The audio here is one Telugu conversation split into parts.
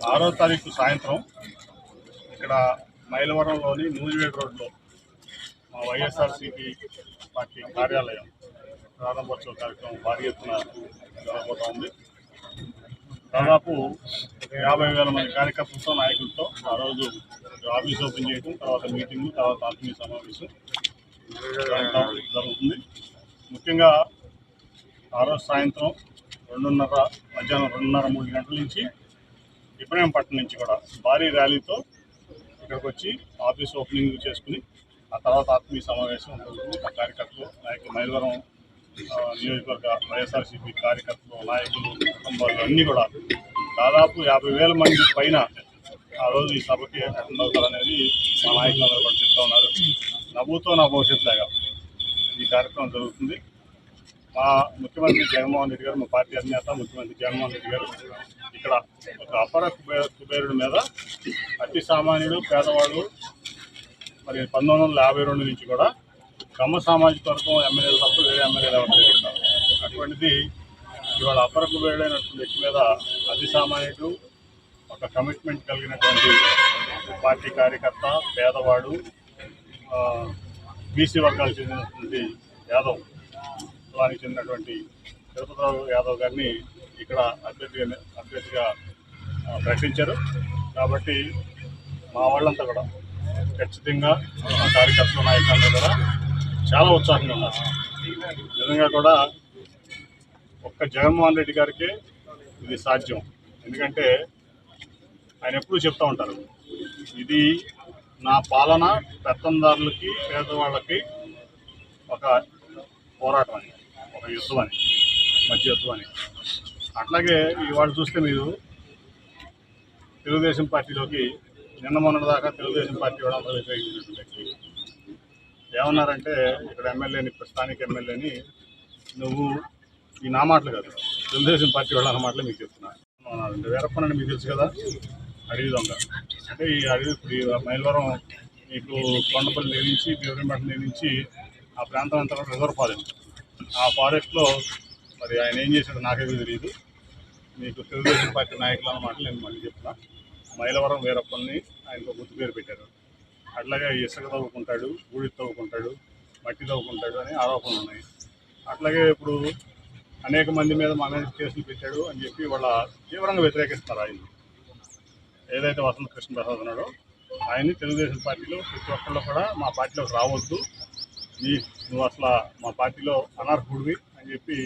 6వ తారీఖు సాయంత్రం ఇక్కడ మైలవరంలోని నూజివేడ్ రోడ్లో మా వైఎస్ఆర్సీపీ పార్టీ కార్యాలయం ప్రారంభోత్సవ కార్యక్రమం భారీ ఎత్తున జరగబోతోంది. దాదాపు 50,000 మంది కార్యకర్తలతో నాయకులతో ఆ రోజు ఆఫీస్ ఓపెన్ చేయడం, తర్వాత మీటింగు, తర్వాత ఆత్మీయ సమావేశం జరుగుతుంది. ముఖ్యంగా ఆ రోజు సాయంత్రం మధ్యాహ్నం 2:30-3 గంటల నుంచి ఇబ్రహీంపట్నం నుంచి కూడా భారీ ర్యాలీతో ఇక్కడికి వచ్చి ఆఫీస్ ఓపెనింగ్ చేసుకుని ఆ తర్వాత ఆత్మీయ సమావేశం జరుగుతుంది. ఆ కార్యకర్తలు నాయకులు మైలవరం నియోజకవర్గ వైఎస్ఆర్సీపీ కార్యకర్తలు, నాయకులు, కుటుంబాలు అన్నీ కూడా దాదాపు 50,000 మంది పైన ఆ రోజు ఈ సభకి అటెండ్ అవుతారనేది మా నాయకులందరూ కూడా చెప్తా ఉన్నారు. నవ్వుతో నా భవిష్యత్తులాగా ఈ కార్యక్రమం జరుగుతుంది. మా ముఖ్యమంత్రి జగన్మోహన్ రెడ్డి గారు, మా పార్టీ అధినేత ముఖ్యమంత్రి జగన్మోహన్ రెడ్డి గారు ఇక్కడ ఒక అపర కుబేరుడి మీద అతి సామాన్యుడు, పేదవాళ్ళు, మరి 1952 నుంచి కూడా కమ్మ సామాజిక వర్గం ఎమ్మెల్యేలు తప్ప వేరే ఎమ్మెల్యేలు ఎవరు చేస్తారు. అటువంటిది ఇవాళ అపర కుబేరుడైనటువంటి వ్యక్తి మీద అతి సామాన్యుడు, ఒక కమిట్మెంట్ కలిగినటువంటి పార్టీ కార్యకర్త, పేదవాడు, బీసీ వర్గాలకు చెందినటువంటి యాదవ్ కులానికి చెందినటువంటి తిరుపతిరావు యాదవ్ గారిని ఇక్కడ అభ్యర్థిగా ప్రకటించారు. కాబట్టి మా వాళ్ళంతా కూడా ఖచ్చితంగా మా కార్యకర్తల నాయకులందరూ కూడా చాలా ఉత్సాహంగా ఉన్నారు. నిజంగా కూడా ఒక్క జగన్మోహన్ రెడ్డి గారికి ఇది సాధ్యం. ఎందుకంటే ఆయన ఎప్పుడూ చెప్తూ ఉంటారు, ఇది నా పాలన పెత్తందారులకి, పేదవాళ్ళకి ఒక పోరాటం అని, ఒక యుద్ధం అని, మధ్య యుద్ధం అని. అట్లాగే ఇవాళ చూస్తే మీరు తెలుగుదేశం పార్టీలోకి మొన్నటి దాకా తెలుగుదేశం పార్టీ వాళ్ళంతా వ్యతిరేకించినటువంటి వ్యక్తి ఏమన్నారంటే, ఇక్కడ ఎమ్మెల్యేని, స్థానిక ఎమ్మెల్యేని నువ్వు ఈ నా మాటలు కాదు, తెలుగుదేశం పార్టీ వాళ్ళ మాటలు మీకు చెప్తున్నా. వీరప్పనండి మీకు తెలుసు కదా, అడవి దొంగ. అంటే ఈ అడవి మైలవరం మీకు కొండపల్లి నుంచి, ఇబ్రహీంపట్నం నుంచి ఆ ప్రాంతం అంతా కూడా రిజర్వ్ ఫారెస్ట్. ఆ ఫారెస్ట్లో మరి ఆయన ఏం చేశాడో నాకైతే తెలియదు. మీకు తెలుగుదేశం పార్టీ నాయకులు అన్నమాట నేను మళ్ళీ చెప్తున్నా. మైలవరం వీరప్పని ఆయనకు గుర్తు పేరు పెట్టారు. అట్లాగే ఇసుక తవ్వుకుంటాడు, బూడి తవ్వుకుంటాడు, మట్టి తవ్వుకుంటాడు అని ఆరోపణలు ఉన్నాయి. అట్లాగే ఇప్పుడు అనేక మంది మీద మా మీద కేసులు పెట్టాడు అని చెప్పి వాళ్ళ తీవ్రంగా వ్యతిరేకిస్తారు. ఆయన ఏదైతే వసంత కృష్ణ ప్రసాద్ ఉన్నాడో ఆయన్ని తెలుగుదేశం పార్టీలో ప్రతి ఒక్కళ్ళు కూడా మా పార్టీలోకి రావద్దు, నువ్వు అసలు మా పార్టీలో అనర్హుడివి అని చెప్పి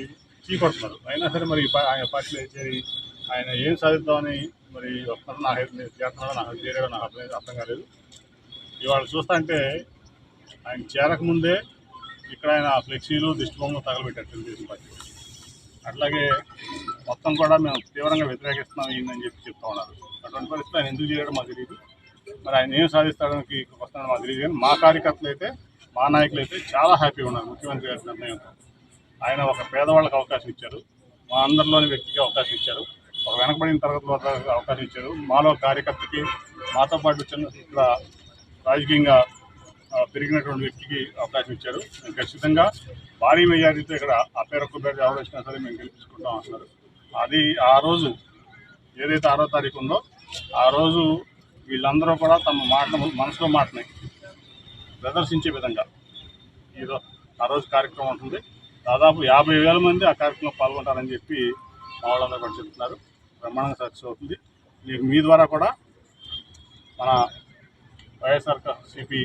చీకొడుతున్నారు. అయినా సరే మరి ఆయన పార్టీలో చేరి ఆయన ఏం సాధిద్దామని మరి వస్తున్నారు. నాకు చేస్తున్నాడో, నాకు చేరాడో నాకు అర్థం కాలేదు. ఇవాళ చూస్తా అంటే ఆయన చేరకముందే ఇక్కడ ఆయన ఫ్లెక్సీలు, దిష్టిబొమ్మలు తగలబెట్టారు తెలుగుదేశం పార్టీ. అట్లాగే మొత్తం కూడా మేము తీవ్రంగా వ్యతిరేకిస్తున్నాం ఈయనని చెప్పి చెప్తా ఉన్నారు. అటువంటి పరిస్థితి ఆయన ఎందుకు చేయడం మాకు తెలియదు. మరి ఆయన ఏం సాధిస్తాడానికి వస్తున్నాడో మాకు తెలియదు. కానీ మా కార్యకర్తలు అయితే, మా నాయకులు అయితే చాలా హ్యాపీగా ఉన్నారు ముఖ్యమంత్రి గారి నిర్ణయంతో. ఆయన ఒక పేదవాళ్ళకి అవకాశం ఇచ్చారు, మా అందరిలోని వ్యక్తికి అవకాశం ఇచ్చారు, ఒక వెనకబడిన తరగతి వాళ్ళకి అవకాశం ఇచ్చారు, మాలో కార్యకర్తకి, మాతో పాటు ఇక్కడ రాజకీయంగా పెరిగినటువంటి వ్యక్తికి అవకాశం ఇచ్చారు. ఖచ్చితంగా భారీ మెజారిటీతో ఇక్కడ ఆ పేరు కుబేరు ఎవరు వచ్చినా సరే మేము గెలిపించుకుంటాం అంటున్నారు. అది ఆ రోజు ఏదైతే 6వ తారీఖు ఉందో ఆ రోజు వీళ్ళందరూ కూడా తమ మనసులో మాటని ప్రదర్శించే విధంగా ఆ రోజు కార్యక్రమం ఉంటుంది. దాదాపు 50,000 మంది ఆ కార్యక్రమంలో పాల్గొంటారని చెప్పి మా వాళ్ళందరూ కూడా చెప్తున్నారు. బ్రహ్మాండంగా సక్సెస్ అవుతుంది. మీ ద్వారా కూడా మన వైఎస్ఆర్సీపీ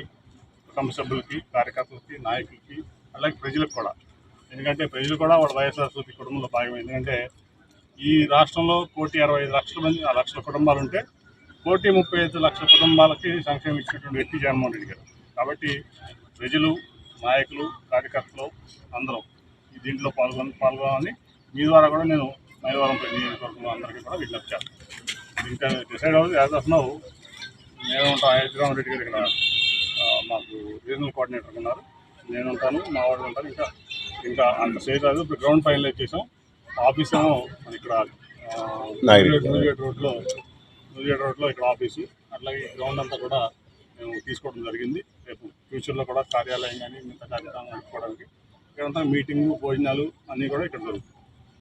కుటుంబ సభ్యులకి, కార్యకర్తలకి, నాయకులకి, అలాగే ప్రజలకు కూడా, ఎందుకంటే ప్రజలు కూడా వాళ్ళ వైఎస్ఆర్సీపీ కుటుంబంలో భాగం. ఎందుకంటే ఈ రాష్ట్రంలో 1,65,00,000 లక్షల కుటుంబాలు ఉంటే 1,35,00,000 కుటుంబాలకి సంక్షేమం ఇచ్చినటువంటి వ్యక్తి జగన్మోహన్ రెడ్డి గారు. కాబట్టి ప్రజలు, నాయకులు, కార్యకర్తలు అందరూ దీంట్లో పాల్గొనాలని మీ ద్వారా కూడా నేను మైలవరం నియోజకవర్గంలో అందరికీ కూడా విజ్ఞప్తి చేస్తాను. ఇంకా డిసైడ్ అవ్వదు. యాజ్ ఆఫ్ నౌ నేను ఉంటాను, జగన్మోహన్ రెడ్డి గారు ఇక్కడ మాకు రీజనల్ కోఆర్డినేటర్ ఉన్నారు, నేను ఉంటాను, మా వాళ్ళు ఉంటాను. ఇంకా అంత సేఫ్ కాదు. ఇప్పుడు గ్రౌండ్ ఫైనలైజ్ చేసాం. ఆఫీస్ ఏమో ఇక్కడ నూజివేడ్ రోడ్లో ఇక్కడ ఆఫీసు. అట్లాగే గ్రౌండ్ అంతా కూడా మేము తీసుకోవడం జరిగింది. రేపు ఫ్యూచర్లో కూడా కార్యాలయం కానీ మిగతా కార్యక్రమాలు నడుపుకోవడానికి ఇక్కడంతా మీటింగు, భోజనాలు అన్నీ కూడా ఇక్కడ జరుగుతాయి.